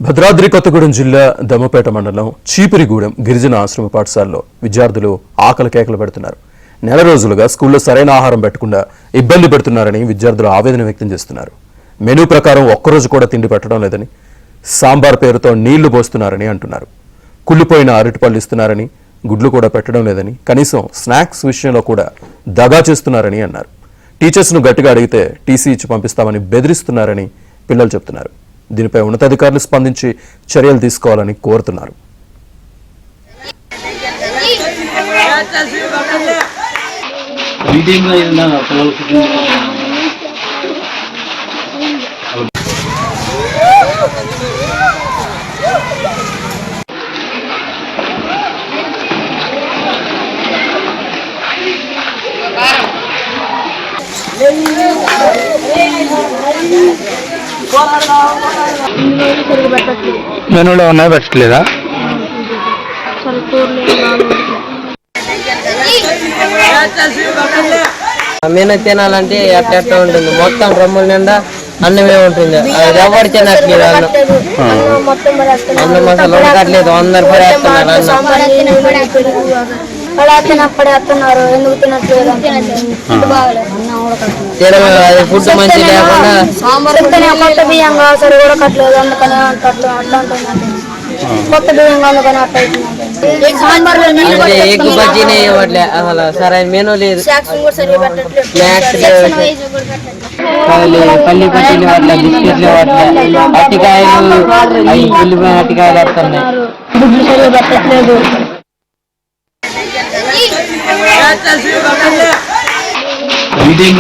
భద్రాద్రి కొత్తగూడెం జిల్లా దమ్మపేట మండలం చీపురిగూడెం గిరిజన ఆశ్రమ పాఠశాలలో విద్యార్థులు ఆకలి కేకలు పెడుతున్నారు. నెల రోజులుగా స్కూల్లో సరైన ఆహారం పెట్టకుండా ఇబ్బంది పెడుతున్నారని విద్యార్థులు ఆవేదన వ్యక్తం చేస్తున్నారు. మెనూ ప్రకారం ఒక్కరోజు కూడా తిండి పెట్టడం లేదని, సాంబార్ పేరుతో నీళ్లు పోస్తున్నారని అంటున్నారు. కుళ్ళిపోయిన అరటిపళ్ళు ఇస్తున్నారని, గుడ్లు కూడా పెట్టడం లేదని, కనీసం స్నాక్స్ విషయంలో కూడా దగా చేస్తున్నారని అన్నారు. టీచర్స్ను గట్టిగా అడిగితే టీసీ ఇచ్చి పంపిస్తామని బెదిరిస్తున్నారని పిల్లలు చెబుతున్నారు. దీనిపై ఉన్నతాధికారులు స్పందించి చర్యలు తీసుకోవాలని కోరుతున్నారు. మెనూలో ఉన్నాయి పెట్టలేదా? మెనూ తినాలంటే ఎట్లా ఉంటుంది, మొత్తం డ్రమ్ముల నిండా అన్నమే ఉంటుంది. అది ఎవరు తినట్లేదు, అన్నం అసలు ఉడకట్లేదు. 100 రూపాయలు వేస్తున్నారు. ఫుడ్ మంచి లేకుండా కొత్త బియ్యం సరి ఉడకట్లేదు, అందుకని కొత్త బియ్యం అందుకని అంటే ఎగ్ బజ్జీనే ఇవ్వట్లే, అసలు సరైన మెనూ లేదు. స్నాక్స్ పల్లి పట్టీలు ఇవ్వట్లే, బిస్కెట్లు ఇవ్వట్లే, అట్టికాయలు ఉల్లిపోయిన అట్టికాయలు వస్తున్నాయి. పెట్టట్లేదు. మీటింగ్